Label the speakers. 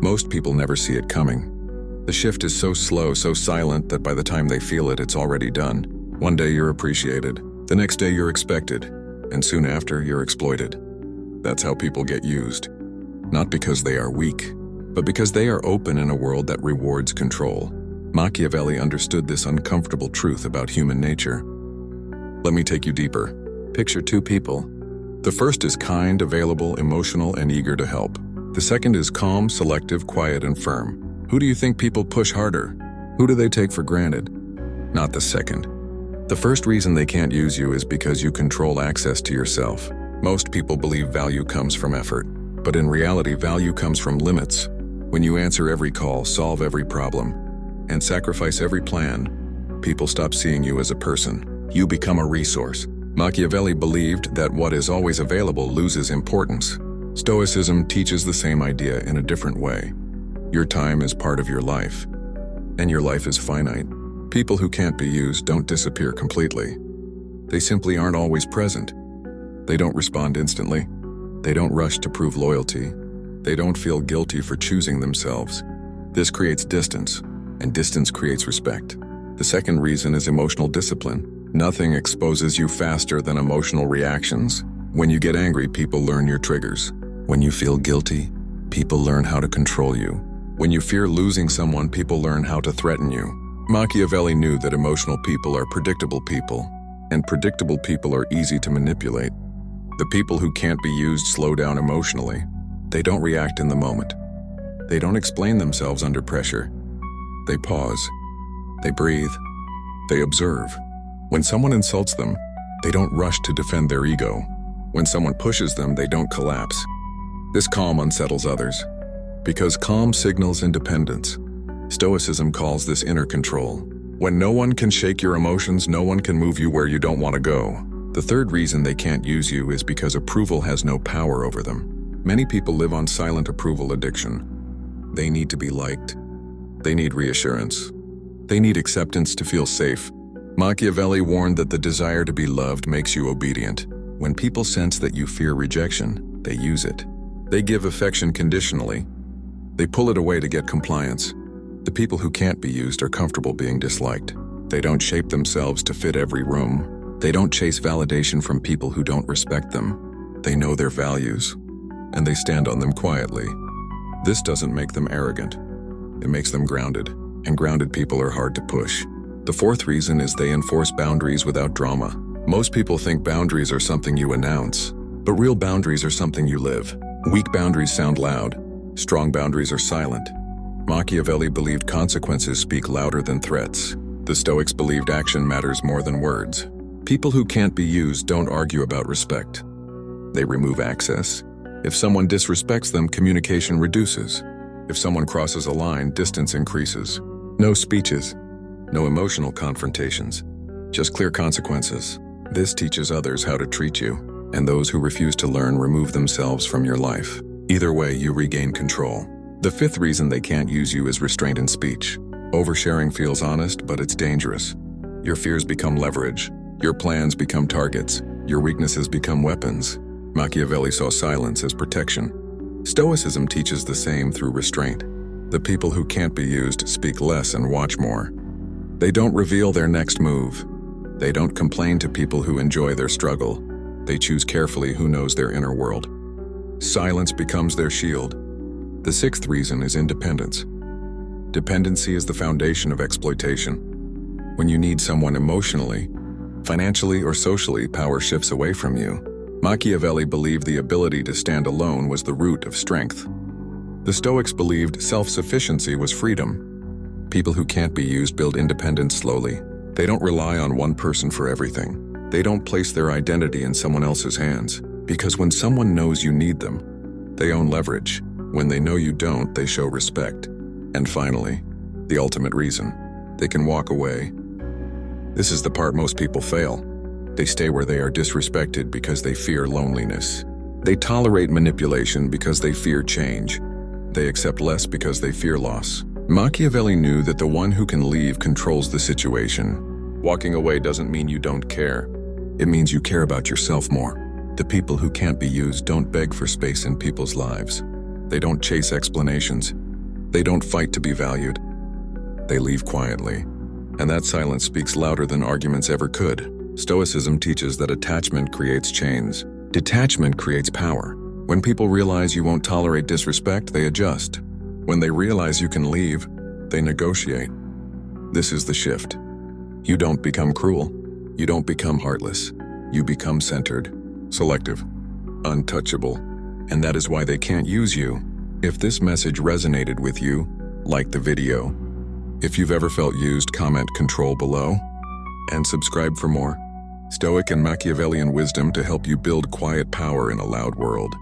Speaker 1: Most people never see it coming. The shift is so slow, so silent that by the time they feel it, it's already done. One day you're appreciated, the next day you're expected, and soon after you're exploited. That's how people get used. Not because they are weak, but because they are open in a world that rewards control. Machiavelli understood this uncomfortable truth about human nature. Let me take you deeper. Picture two people. The first is kind, available, emotional, and eager to help. The second is calm, selective, quiet, and firm. Who do you think people push harder? Who do they take for granted? Not the second. The first reason they can't use you is because you control access to yourself. Most people believe value comes from effort, but in reality, value comes from limits. When you answer every call, solve every problem, and sacrifice every plan, people stop seeing you as a person. You become a resource. Machiavelli believed that what is always available loses importance. Stoicism teaches the same idea in a different way. Your time is part of your life, and your life is finite. People who can't be used don't disappear completely. They simply aren't always present. They don't respond instantly. They don't rush to prove loyalty. They don't feel guilty for choosing themselves. This creates distance, and distance creates respect. The second reason is emotional discipline. Nothing exposes you faster than emotional reactions. When you get angry, people learn your triggers. When you feel guilty, people learn how to control you. When you fear losing someone, people learn how to threaten you. Machiavelli knew that emotional people are predictable people, and predictable people are easy to manipulate. The people who can't be used slow down emotionally. They don't react in the moment. They don't explain themselves under pressure. They pause. They breathe. They observe. When someone insults them, they don't rush to defend their ego. When someone pushes them, they don't collapse. This calm unsettles others, because calm signals independence. Stoicism calls this inner control. When no one can shake your emotions, no one can move you where you don't want to go. The third reason they can't use you is because approval has no power over them. Many people live on silent approval addiction. They need to be liked. They need reassurance. They need acceptance to feel safe. Machiavelli warned that the desire to be loved makes you obedient. When people sense that you fear rejection, they use it. They give affection conditionally. They pull it away to get compliance. The people who can't be used are comfortable being disliked. They don't shape themselves to fit every room. They don't chase validation from people who don't respect them. They know their values, and they stand on them quietly. This doesn't make them arrogant. It makes them grounded, and grounded people are hard to push. The fourth reason is they enforce boundaries without drama. Most people think boundaries are something you announce, but real boundaries are something you live. Weak boundaries sound loud. Strong boundaries are silent. Machiavelli believed consequences speak louder than threats. The Stoics believed action matters more than words. People who can't be used don't argue about respect. They remove access. If someone disrespects them, communication reduces. If someone crosses a line, distance increases. No speeches. No emotional confrontations, just clear consequences. This teaches others how to treat you, and those who refuse to learn remove themselves from your life. Either way, you regain control. The fifth reason they can't use you is restraint in speech. Oversharing feels honest, but it's dangerous. Your fears become leverage. Your plans become targets. Your weaknesses become weapons. Machiavelli saw silence as protection. Stoicism teaches the same through restraint. The people who can't be used speak less and watch more. They don't reveal their next move. They don't complain to people who enjoy their struggle. They choose carefully who knows their inner world. Silence becomes their shield. The sixth reason is independence. Dependency is the foundation of exploitation. When you need someone emotionally, financially, or socially, power shifts away from you. Machiavelli believed the ability to stand alone was the root of strength. The Stoics believed self-sufficiency was freedom. People who can't be used build independence slowly. They don't rely on one person for everything. They don't place their identity in someone else's hands. Because when someone knows you need them, they own leverage. When they know you don't, they show respect. And finally, the ultimate reason, they can walk away. This is the part most people fail. They stay where they are disrespected because they fear loneliness. They tolerate manipulation because they fear change. They accept less because they fear loss. Machiavelli knew that the one who can leave controls the situation. Walking away doesn't mean you don't care. It means you care about yourself more. The people who can't be used don't beg for space in people's lives. They don't chase explanations. They don't fight to be valued. They leave quietly. And that silence speaks louder than arguments ever could. Stoicism teaches that attachment creates chains. Detachment creates power. When people realize you won't tolerate disrespect, they adjust. When they realize you can leave, they negotiate. This is the shift. You don't become cruel. You don't become heartless. You become centered, selective, untouchable. And that is why they can't use you. If this message resonated with you, like the video. If you've ever felt used, comment control below. And subscribe for more Stoic and Machiavellian wisdom to help you build quiet power in a loud world.